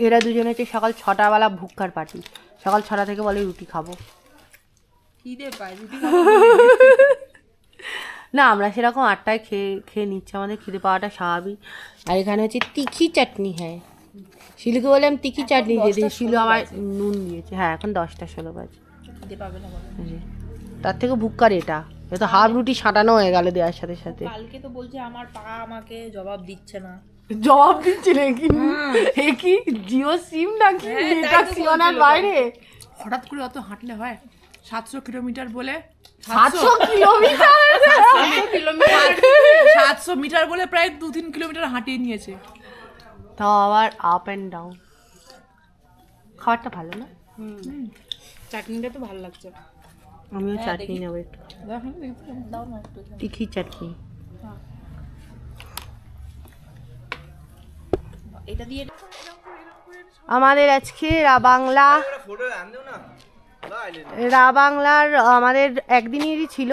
এরা দুজনে হচ্ছে সকাল 6টাবেলা ভুক্কার পার্টি, সকাল 6টা থেকে বলে রুটি খাবো। খিদে পায় রুটি না আমরা সেরকম 8টায় খেয়ে নিচ্ছি, আমাদের খিদে পাওয়াটা স্বাভাবিক। আর এখানে হচ্ছে তিখি চাটনি। হ্যাঁ শিলুকে বললাম তিখি চাটনি দিয়ে দিই, শিলু আমার নুন দিয়েছে। হ্যাঁ এখন 10টা 16 বাজে, খিদে পাবে না বলো। তার থেকে ভুক্কার এটা তো হাফ রুটি সাঁটানো হয়ে গেল দেওয়ার সাথে সাথে। কালকে তো বলছে আমার পা আমাকে জবাব দিচ্ছে না। জবাব দিচ্ছে নাকি? এ কি জিও সিম নাকি নেটওয়ার্ক সীমানার বাইরে? হঠাৎ করে অত হাঁটলে হয়? 700 কিলোমিটার বলে 700 কিলোমিটার 700 মিটার বলে প্রায় 2-3 কিলোমিটার হাঁটিয়ে নিয়েছে। তাও আবার আপ অ্যান্ড ডাউন। খাবারটা ভালো না? চাটনিটা তো ভালো লাগছে। আমিও চাটনি নেবো একটু, দাও না একটু। তিখি চাটনি। এটা দিয়ে আমাদের আজকে রাবাংলার আমাদের একদিনেরই ছিল।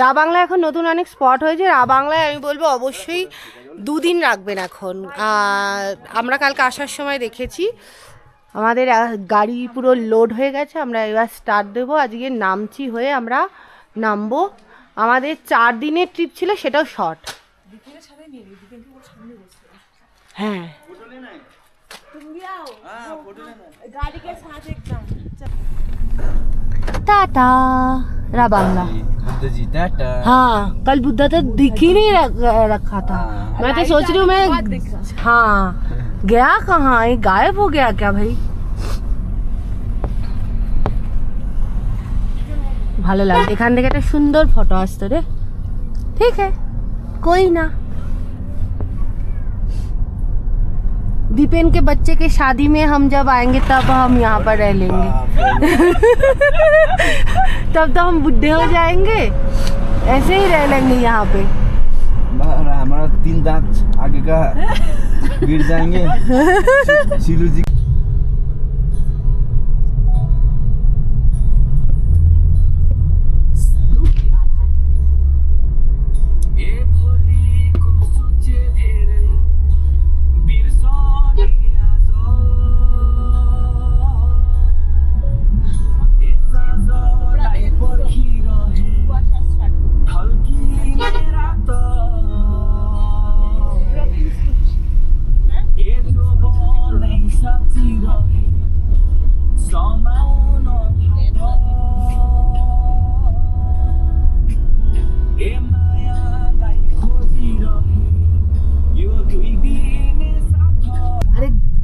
রাবাংলা এখন নতুন অনেক স্পট হয়েছে। রাবাংলায় আমি বলবো অবশ্যই 2 দিন রাখবেন এখন। আমরা কালকে আসার সময় দেখেছি আমাদের গাড়ি পুরো লোড হয়ে গেছে, আমরা এবার স্টার্ট দেবো। আজকে নামচি হয়ে আমরা নামবো। আমাদের 4 দিনের ট্রিপ ছিল, সেটাও শর্ট। হ্যাঁ टाटा राबांगला। बुद्ध जी टाटा। हाँ कल बुद्धा तो दिख ही नहीं रखा था। मैं तो सोच रही हूँ मैं हाँ गया कहाँ, ये गायब हो गया क्या भाई? ভালো লাগে এখান থেকে একটা সুন্দর ফটো আসতো রে। ঠিক है कोई ना, दीपेन के बच्चे के शादी में हम जब आएंगे तब हम यहाँ पर रह लेंगे। तब तो हम बुढ़े हो जाएंगे, ऐसे ही रह लेंगे यहाँ पे। हमारा 3 दांत आगे का गिर जाएंगे। शिलू जी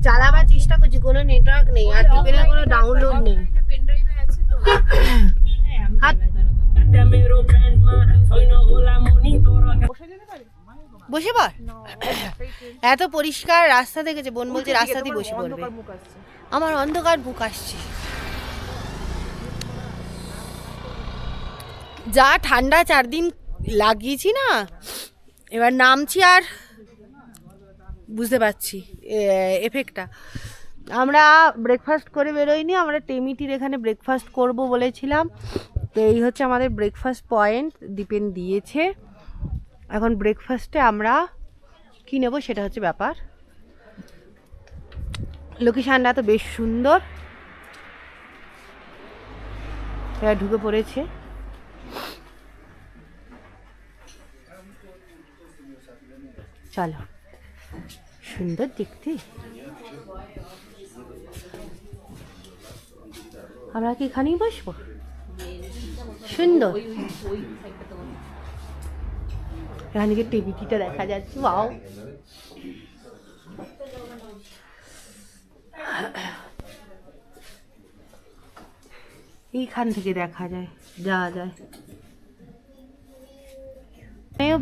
চালাবার চেষ্টা করছি, কোনো নেটওয়ার্ক নেই আর টিভির কোনো ডাউনলোড নেই। বসে পড়, এত পরিষ্কার রাস্তা দেখেছে, বোন বলছে রাস্তা দিয়ে বসে পড়বে। আমার অন্ধকার বুক আসছে। যা ঠান্ডা 4 দিন লাগিয়েছি না, এবার নামছি আর বুঝতে পারছি এফেক্টটা। আমরা ব্রেকফাস্ট করে বেরোইনি, আমরা টেমিটির এখানে ব্রেকফাস্ট করব বলেছিলাম। তো এই হচ্ছে আমাদের ব্রেকফাস্ট পয়েন্ট, দীপেন দিয়েছে। এখন ব্রেকফাস্টে আমরা কী নেব সেটা হচ্ছে ব্যাপার। লোকেশানটা তো বেশ সুন্দর, এরা ঢুকে পড়েছে। চলো, সুন্দর দেখতে। আমরা কি এখানেই বসবো? সুন্দর, এখান থেকে টিভিটা দেখা যাচ্ছে। ওয়াও, এইখান থেকে দেখা যায়, যাওয়া যায়,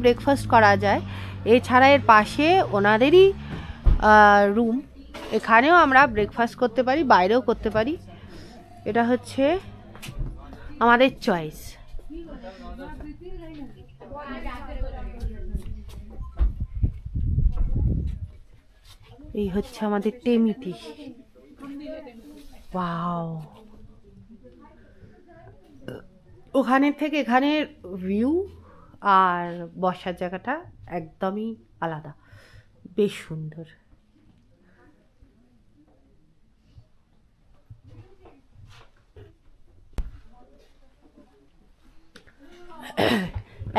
ব্রেকফাস্ট করা যায়। এছাড়া এর পাশে ওনাদেরই রুম, এখানেও আমরা ব্রেকফাস্ট করতে পারি, বাইরেও করতে পারি। এটা হচ্ছে আমাদের চয়েস। এই হচ্ছে আমাদের টেমিটি। ওয়াও, ওখানের থেকে এখানের ভিউ আর বসার জায়গাটা একদমই আলাদা, বেশ সুন্দর।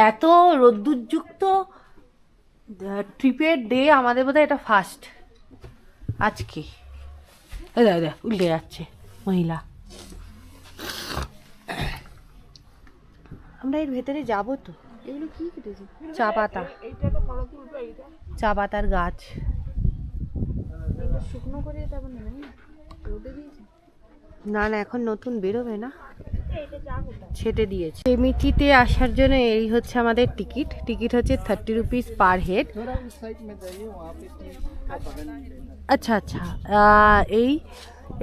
এত রোদ্দুরযুক্ত ট্রিপের ডে আমাদের বোধহয় এটা ফার্স্ট আজকে। দেখ উল্টে যাচ্ছে মহিলা। আমরা এর ভেতরে যাবো তো। এগুলো কি কেটেছে? চা পাতা, চা পাতার গাছ। শুকনো করে তারপর রোদে দিয়েছি। না না, এখন নতুন বেরোবে না, ছেটে দিয়েছে। টেমিটিতে আসার জন্য এই হচ্ছে আমাদের টিকিট। টিকিট হচ্ছে 30 রুপিস পার হেড। আচ্ছা আচ্ছা,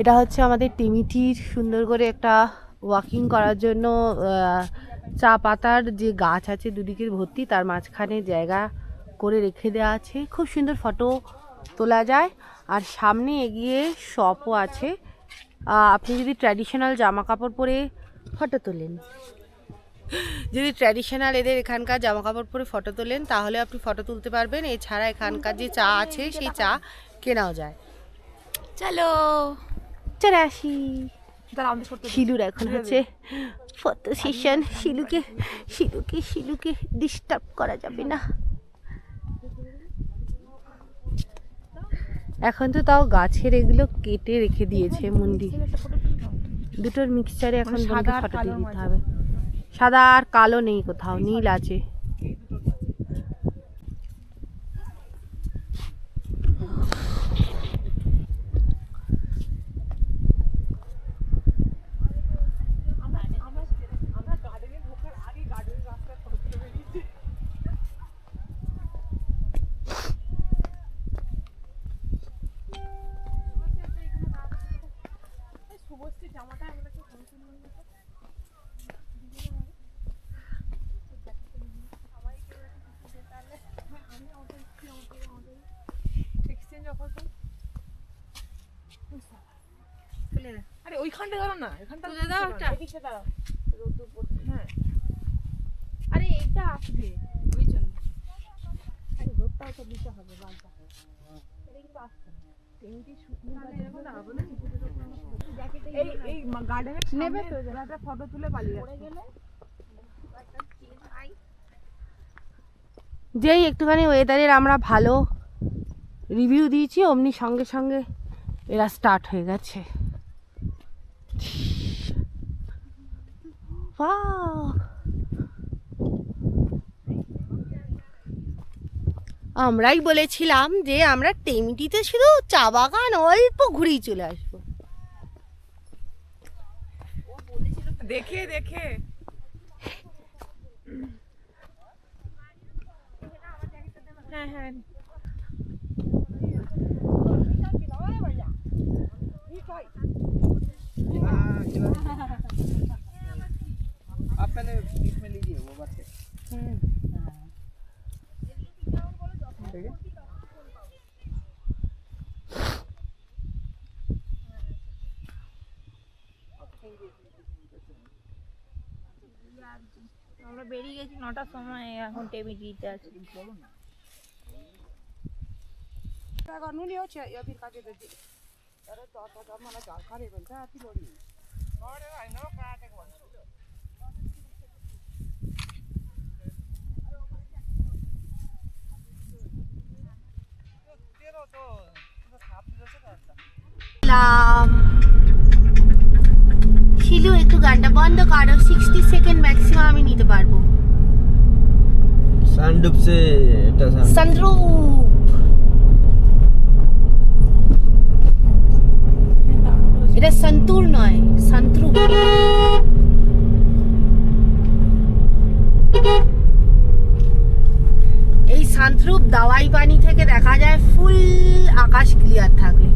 এটা হচ্ছে আমাদের টেমিটির সুন্দর করে একটা ওয়াকিং করার জন্য চা পাতার যে গাছ আছে দুদিকের ভর্তি, তার মাঝখানে জায়গা করে রেখে দেওয়া আছে। খুব সুন্দর ফটো তোলা যায়। আর সামনে এগিয়ে শপও আছে। আপনি যদি ট্র্যাডিশনাল জামা কাপড় পরে ফটো তোলেন, যদি ট্র্যাডিশনাল এদের এখানকার জামা কাপড় পরে ফটো তোলেন তাহলে আপনি ফটো তুলতে পারবেন। এছাড়া এখানকার যে চা আছে সেই চা কেনাও যায়। চলো চলে আসি। শিলুর এখন হচ্ছে ফটো সেশন। শিলুকে ডিস্টার্ব করা যাবে না। এখন তো তাও গাছের এগুলো কেটে রেখে দিয়েছে মুন্ডি। দুটোর মিক্সচারে এখন ফটো দিয়ে দিতে হবে। সাদা আর কালো নেই কোথাও, নীল আছে। আরে ওইখানটা ধরো না, এখানটা তুলে দাও একটা। এদিকে দাঁড়াও। হ্যাঁ, আরে এটা আসবে ওই জন্য। আরে রোদটাও তো দিতে হবে বালটা। এটা কিন্তু আসছে না। টেন্টি শুকনো গাছ দেখো না, হবে না? এই গার্ডেনের নেবে তো একটা ফটো তুলে পালিয়ে গেলে। যেই একটুখানি ওয়েদারের আমরা ভালো রিভিউ দিয়েছি অমনি সঙ্গে সঙ্গে এরা স্টার্ট হয়ে গেছে। আমরাই বলেছিলাম যে আমরা টেমিটিতে শুধু চা বাগান অল্প ঘুরেই চলে আসবো। দেখে দেখে হ্যাঁ হ্যাঁ आप पहले बीच में लीजिए वो बात है। ठीक है। আমরা বেরিয়ে গেছি 9টার সময়, এখন টেবিটিতে আছি। শিলু একটু গানটা বন্ধ করো, 60 সেকেন্ড ম্যাক্সিমাম আমি নিতে পারবো। সানরূপ সে এটা সানরূপ এটা সন্তুর নয়, সন্ত্রুপ। এই সন্ত্রুপ দাওয়াই পানি থেকে দেখা যায় ফুল আকাশ ক্লিয়ার থাকলে।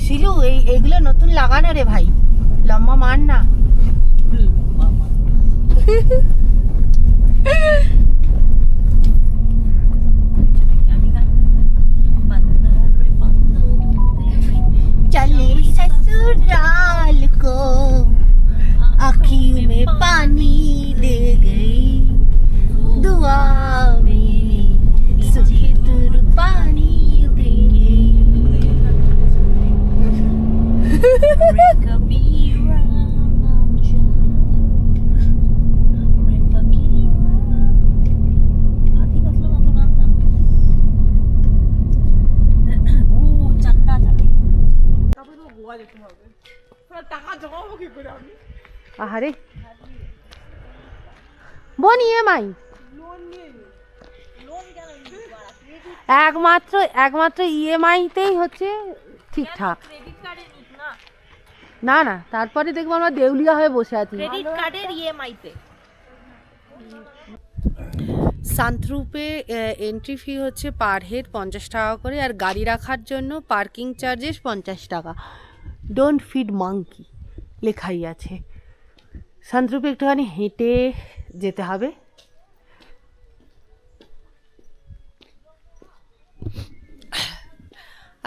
শিলু এইগুলো নতুন লাগানো রে ভাই, লম্বা মান না। चले ससुराल को आँखियों में पानी दे गई, दुआ में सुखी दूर पानी दे गई। कभी যেতে হবে। টাকা জমাবো কি করে আমি? আহারে বোন ইএমআই লোন নিয়ে নি। লোন কেন নিবি বাড়া? ক্রেডিট একমাত্র একমাত্র ইএমআইতেই হচ্ছে ঠিকঠাক। ক্রেডিট কার্ডে নিস না, না না, তারপরে দেখবো আমরা দেউলিয়া হয়ে বসে আছি। ক্রেডিট কার্ডের ইএমআই তে। সান্থরূপে এন্ট্রি ফি হচ্ছে পার হেড 50 টাকা করে, আর গাড়ি রাখার জন্য পার্কিং চার্জেস 50 টাকা। ডোন্ট ফিড মাংকি লেখাই আছে। সান্থরূপে একটুখানি হেঁটে যেতে হবে।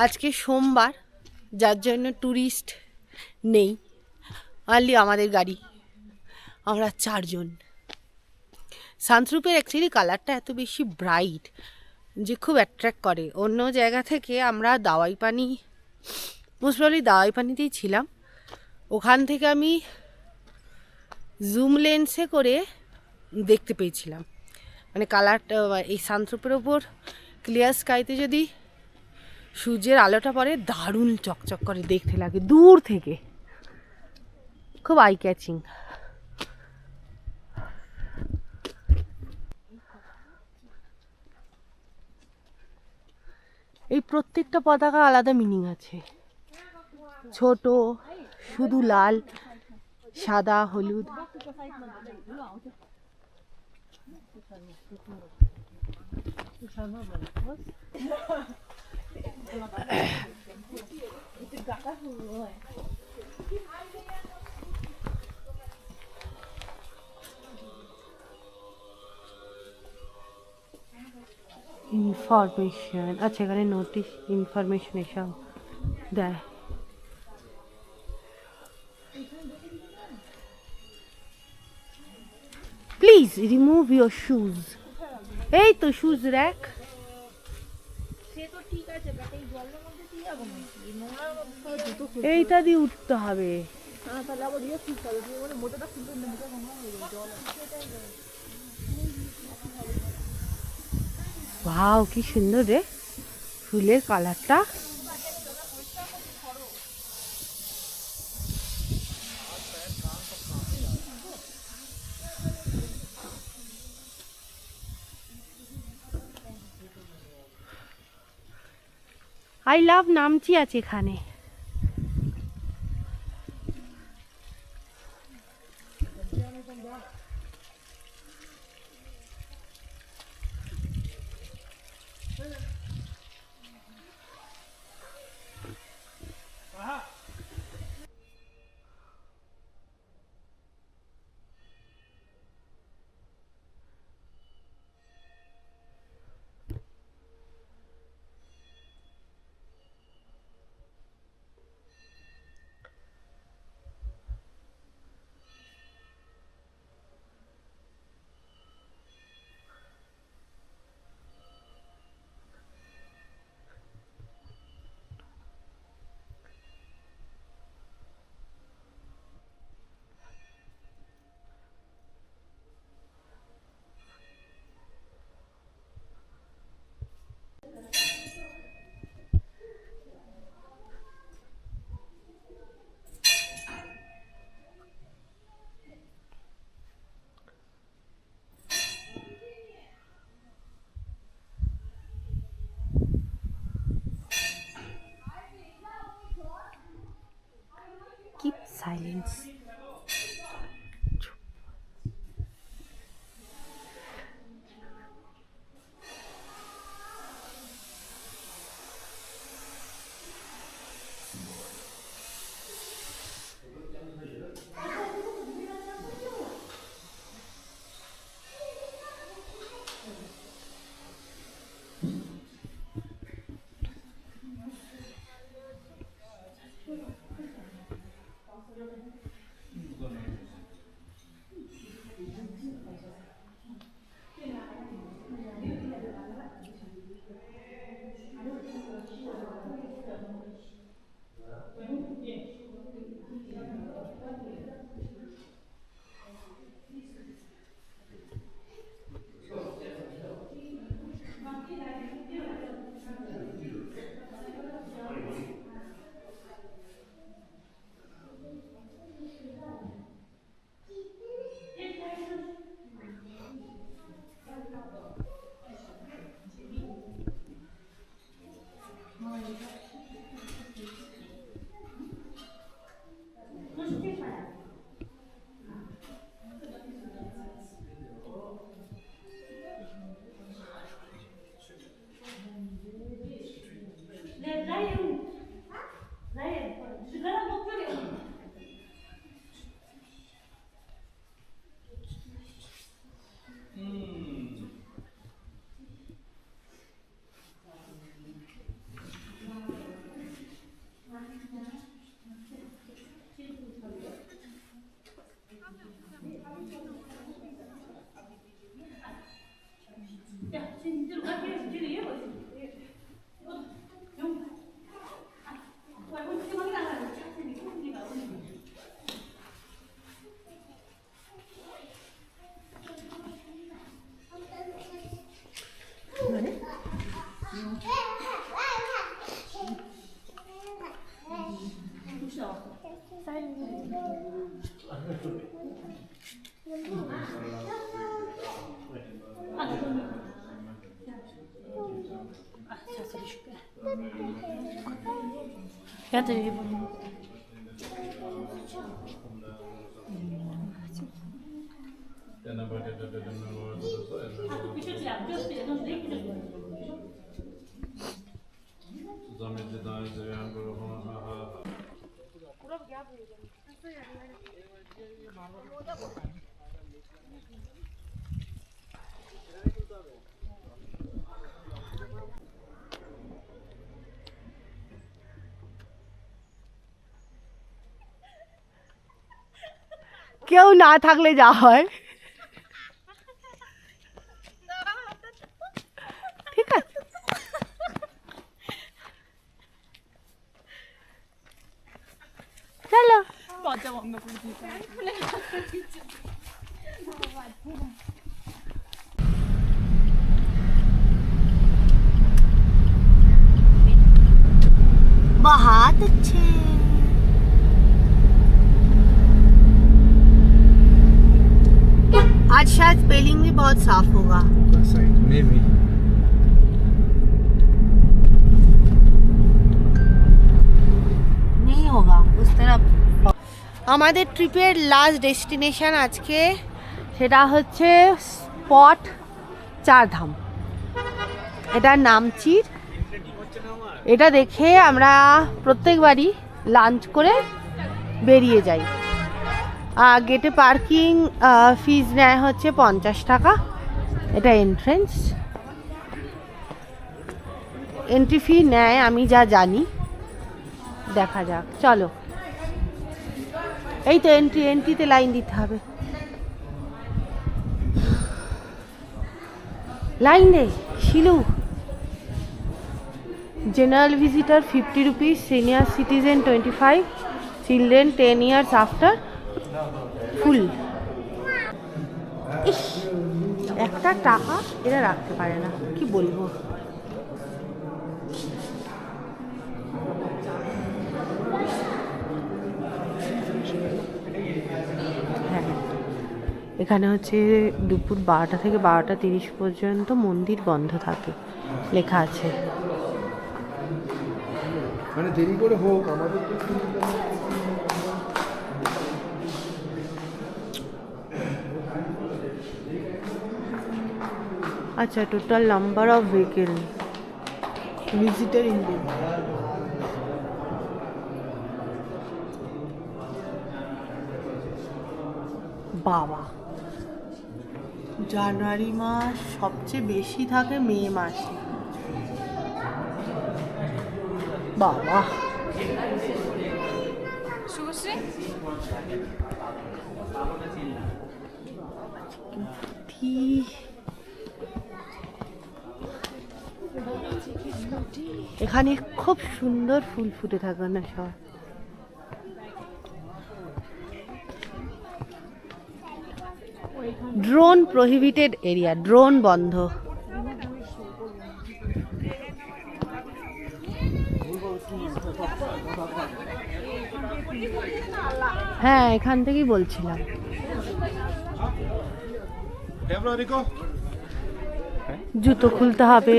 আজকে সোমবার, যার জন্য ট্যুরিস্ট নেই, অনলি আমাদের গাড়ি, আমরা 4 জন। সান্থরূপের অ্যাকচুয়ালি কালারটা এত বেশি ব্রাইট যে খুব অ্যাট্রাক্ট করে। অন্য জায়গা থেকে আমরা দাওয়াই পানি, মোস্ট প্রবলি দাওয়াই পানিতেই ছিলাম, ওখান থেকে আমি জুম লেন্সে করে দেখতে পেয়েছিলাম মানে কালারটা। এই সান্থরূপের ওপর ক্লিয়ার স্কাইতে যদি সূর্যের আলোটা পড়ে দারুণ চকচক করে দেখতে লাগে দূর থেকে, খুব আই ক্যাচিং। এই প্রত্যেকটা পতাকা আলাদা মিনিং আছে, ছোট, শুধু লাল, সাদা, হলুদ। ইনফরমেশন, আচ্ছা এখানে নোটিশ ইনফরমেশন এসব দেয়। Please remove your shoes. এই তো শুজ র্যাক। সে তো ঠিক আছে, বাট এই জলের মধ্যে কি যাবো নাকি? এই নোংরার মধ্যে এইটা দিয়ে উঠতে হবে। হ্যাঁ, তাহলে আবার ইয়ে খুলতে হবে। তুমি মানে মোটাটা খুলতে না, মোটা কম হয়ে যাবে জল আছে। ওয়াও কি সুন্দর রে ফুলের কালারটা। আই লাভ নামচি আছে এখানে। Keep silence. কেউ না থাকলে যা হয়, ঠিক আছে। চলো দরজা বন্ধ করে দিতে बहुत अच्छे। आज शायद स्पेलिंग भी बहुत साफ होगा। Maybe. नहीं होगा उस तरफ। আমাদের ট্রিপের লাস্ট ডেস্টিনেশন আজকে সেটা হচ্ছে স্পট চারধাম। এটা নামচির। এটা দেখে আমরা প্রত্যেকবারই লাঞ্চ করে বেরিয়ে যাই। গেটে পার্কিং ফিজ নেয় হচ্ছে 50 টাকা। এটা এন্ট্রেন্স, এন্ট্রি ফি নেয় আমি যা জানি, দেখা যাক। চলো, এই তো এন্ট্রিতে লাইন দিতে হবে। লাইন দে শিলু। General visitor 50 rupees, senior citizen 25, children 10 years after full. ইস, একটা টাকা এরা রাখতে পারে না, কি বলবো। হ্যাঁ, এখানে হচ্ছে দুপুর 12টা থেকে 12টা 30 পর্যন্ত মন্দির বন্ধ থাকে, লেখা আছে। মানে দেরি করে হোক আমাদের তো আচ্ছা, total number of vehicle visitor India. বাবা, জানুয়ারি মাস সবচেয়ে বেশি থাকে, মে মাসে। বাবা, এখানে খুব সুন্দর ফুল ফুটে থাকে না সব। ড্রোন প্রহিবিটেড এরিয়া, ড্রোন বন্ধ। হ্যাঁ, এখান থেকেই বলছিলাম। জুতো খুলতে হবে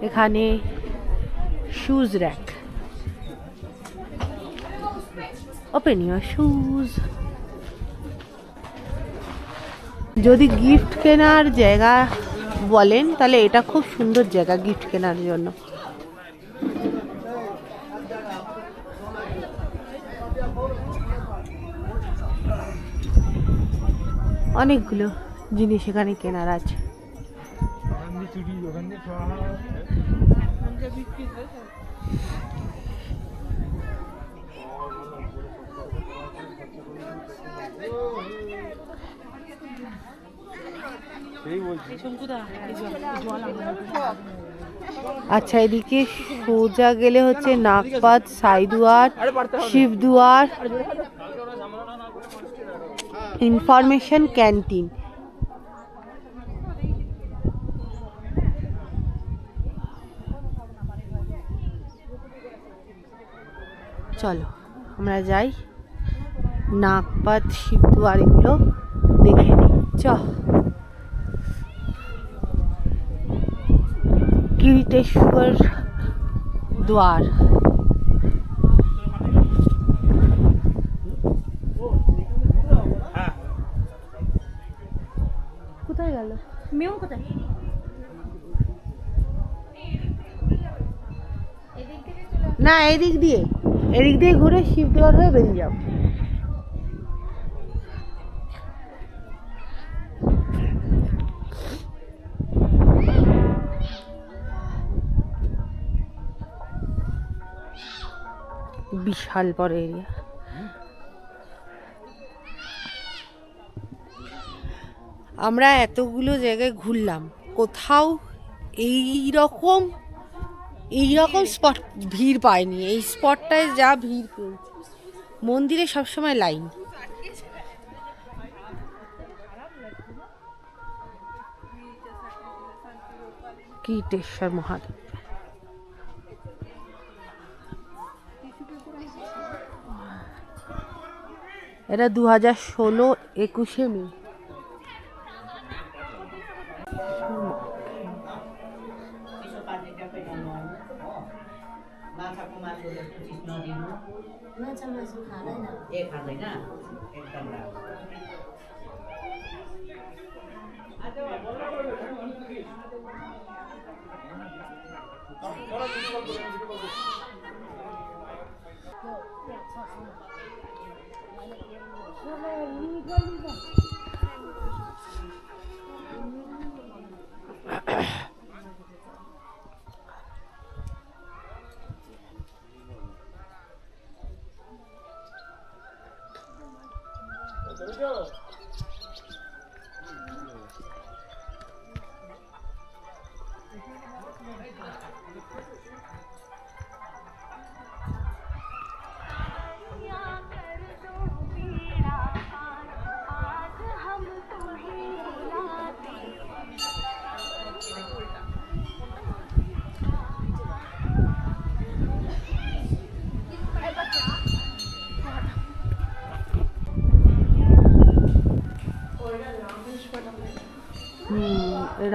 এখানে। Shoes rack, open your shoes. যদি গিফট কেনার জায়গা বলেন তাহলে এটা খুব সুন্দর জায়গা গিফট কেনার জন্য। অনেকগুলো জিনিস এখানে কেনার আছে। আচ্ছা, এদিকে সোজা গেলে হচ্ছে নাগপাত, সাইদুয়ার, শিবদুয়ার, ইনফরমেশন ক্যান্টিন। চলো আমরা যাই, নাগপাত, শিবদুয়ার এগুলো দেখে নিই। কিরিটেশ্বর দ্বার। কোথায় গেল মেয়েও কোথায়? না, এদিক দিয়ে ঘুরে শিবদুয়ার হয়ে বেরিয়ে যাও। বিশাল বড় এরিয়া। আমরা এতগুলো জায়গায় ঘুরলাম, কোথাও এইরকম স্পট ভিড় পাইনি। এই স্পটটায় যা ভিড় পেয়েছি। মন্দিরে সবসময় লাইন। কিরিটেশ্বর মহাদেব। এটা 2016-21 মে।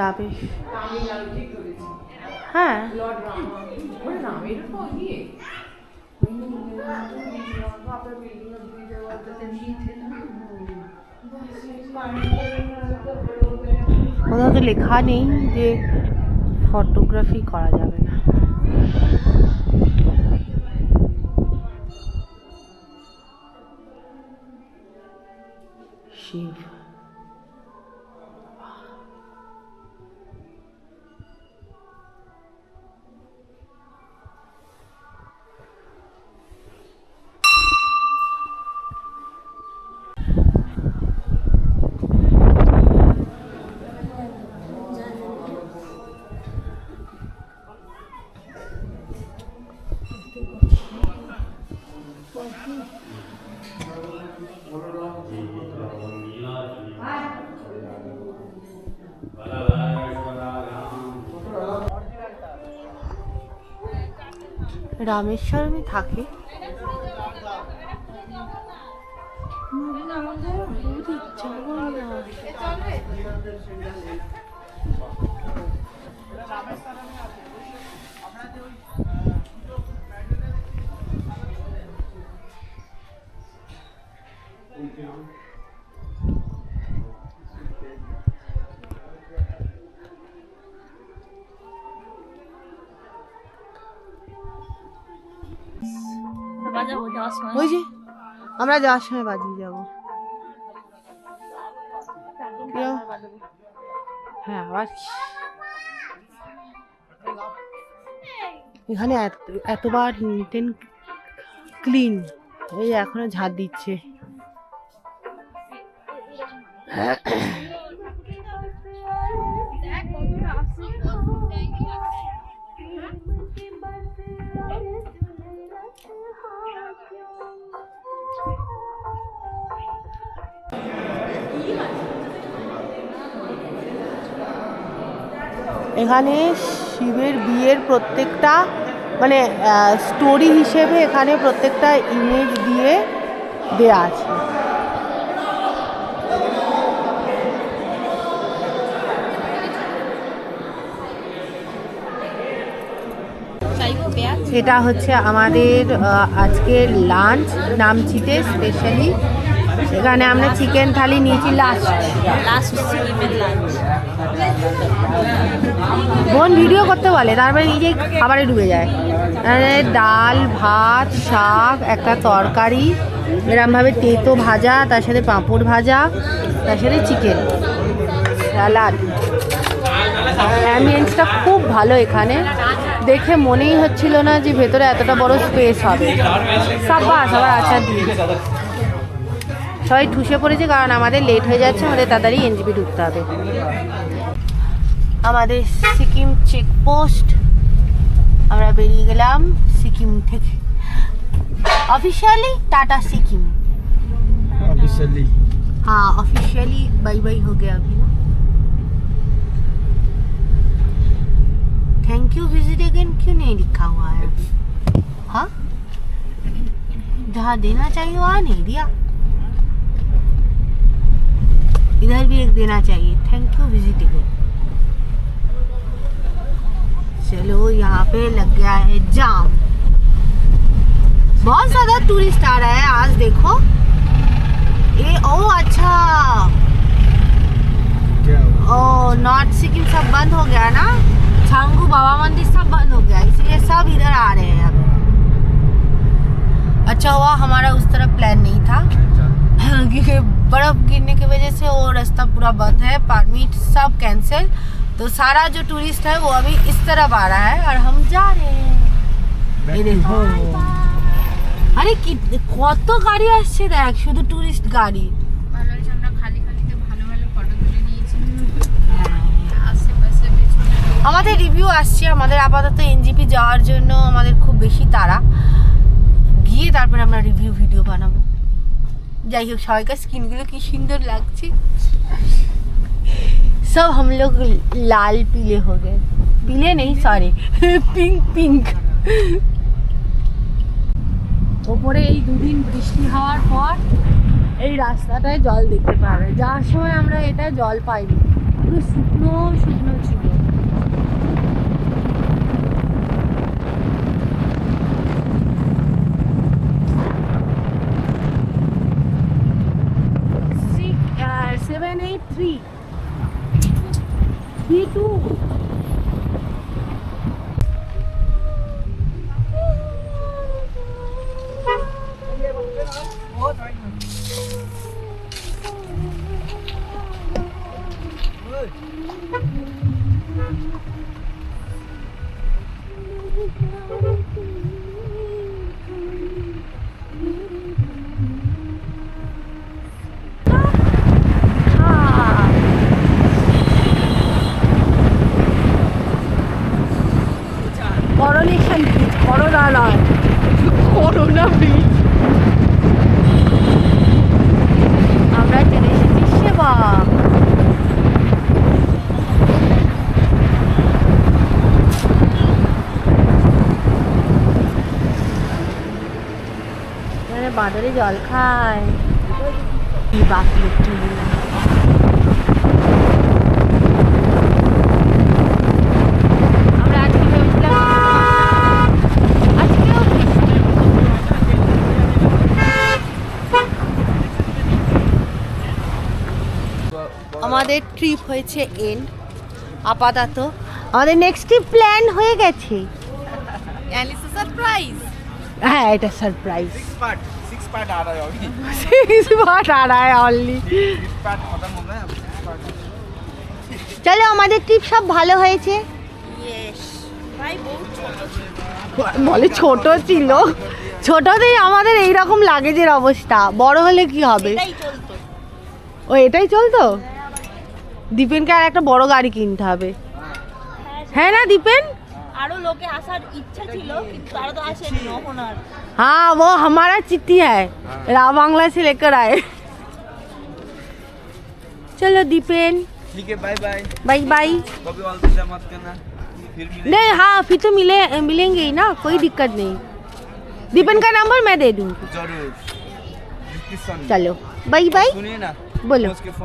রাবেশ, হ্যাঁ কোথাও তো লেখা নেই যে ফটোগ্রাফি করা যাবে না। শিব রামেশ্বরমে থাকে। ওই যে আমরা যাওয়ার সময় বাজিয়ে যাবো। হ্যাঁ, আবার এখানে এতবার নিট এন্ড ক্লিন, এই এখনো ঝাড় দিচ্ছে। এখানে শিবের বিয়ের প্রত্যেকটা মানে স্টোরি হিসেবে এখানে প্রত্যেকটা ইমেজ দিয়ে দেয়া আছে। এটা হচ্ছে আমাদের আজকের লাঞ্চ নামচিতে স্পেশালি। এখানে আমরা চিকেন থালি নিয়েছি লাস্ট বোন ভিডিও করতে বলে, তারপরে নিজেই খাবারে ডুবে যায়। ডাল, ভাত, শাক, একটা তরকারি, এরমভাবে তেতো ভাজা, তার সাথে পাঁপড় ভাজা, তার সাথে চিকেন, স্যালাড। অ্যাম্বিয়েন্সটা খুব ভালো এখানে, দেখে মনেই হচ্ছিল না যে ভেতরে এতটা বড় স্পেস হবে। সাব্বাস, আবার আচার দিয়ে সবাই ঠুসে পড়েছে, কারণ আমাদের লেট হয়ে যাচ্ছে, আমাদের তাড়াতাড়ি এনজেপি ঢুকতে হবে। আমাদের সিকিম চেকপোস্ট, আমরা বেরিয়ে গেলাম সিকিম থেকে। ऑफिशियली टाटा सिक्किम, ऑफिशियली हाँ ऑफिशियली बाय बाय हो गया अभी ना। थैंक यू विजिट अगेन क्यों नहीं लिखा हुआ है अभी? हाँ, जहाँ देना चाहिए वहाँ नहीं दिया, इधर भी एक देना चाहिए, थैंक यू विजिट अगेन। चलो यहाँ पे लग गया है जाम, बहुत ज्यादा टूरिस्ट आ रहा है आज। देखो ये, ओ अच्छा, क्या ओ नॉर्थ सिक्किम सब बंद हो गया ना, छांगू बाबा मंदिर सब बंद हो गया, इसलिए सब इधर आ रहे हैं अब। अच्छा हुआ हमारा उस तरफ प्लान नहीं था, क्योंकि बर्फ गिरने की वजह से वो रास्ता पूरा बंद है, परमिट सब कैंसिल। तो सारा जो टूरिस्ट है वो अभी इस तरफ आ रहा है और हम जा रहे हैं। ये देखो, আরে কি কত গাড়ি আসছে দেখ, শুধু টুরিস্ট গাড়ি। ভালো হয়েছে আমরা খালি খালিতে ভালো ভালো ফটো তুলে নিয়েছি। আশেপাশে পেছনে আমাদের রিভিউ আসছে, আমাদের আপাতত এনজিপি যাওয়ার জন্য আমাদের খুব বেশি তাড়া, গিয়ে তারপরে আমরা রিভিউ ভিডিও বানাবো। যাই হোক, সবাইকার স্কিনগুলো কি সুন্দর লাগছে, সব हम लोग लाल पीले हो गए, पीले नहीं सॉरी पिंक पिंक। ওপরে এই দুদিন বৃষ্টি হওয়ার পর এই রাস্তাটায় জল দেখতে পাবে, যাওয়ার সময় আমরা এটা জল পাইনি, পুরো শুকনো শুকনো ছিল। সেভেন 8 3 2 করোনেশন ব্রিজ, করোনা নয়, করোনা ব্রিজ। আমরা চলে এসেছি সেবা। এখানে বাঁদরে জল খায়, কি বাকি একটু আমাদের ট্রিপ হয়েছে এন্ড। আপাতত আমাদের নেক্সট ট্রিপ প্ল্যান হয়ে গেছে। সারপ্রাইজ, হ্যাঁ এটা সারপ্রাইজ। 6 पार्ट आ रहा है अभी, 6 पार्ट आ रहा है ओनली। 6 पार्ट खत्म हो गया, अब 6 पार्ट। চলো, আমাদের ট্রিপ সব ভালো হয়েছে। ইয়েস ভাই, বহুত ছোট ছিল। বলে ছোট ছিল, ছোটতেই আমাদের এইরকম লাগেজের অবস্থা, বড় হলে কি হবে। এটাই চলতো। ও এটাই চলতো। দীপেনকে আর একটা বড় গাড়ি কিনতে হবে, হ্যাঁ না দীপেন? আরো লোকে আসার ইচ্ছা ছিল, কিন্তু তারা তো আসেনি তখন আর। हाँ वो हमारा चिट्ठी है, राव बांग्ला से लेकर आए। चलो दीपेन ठीक है बाय बाय बाय बाय। कभी अलविदा मत करना फिर मिलेंगे नहीं हाँ फिर तो मिलेंगे ही ना, कोई दिक्कत नहीं। दीपन का नंबर मैं दे दूंगी। जरूर डिस्क्रिप्शन में। चलो बाय बाय। सुनिए ना बोलो। उसके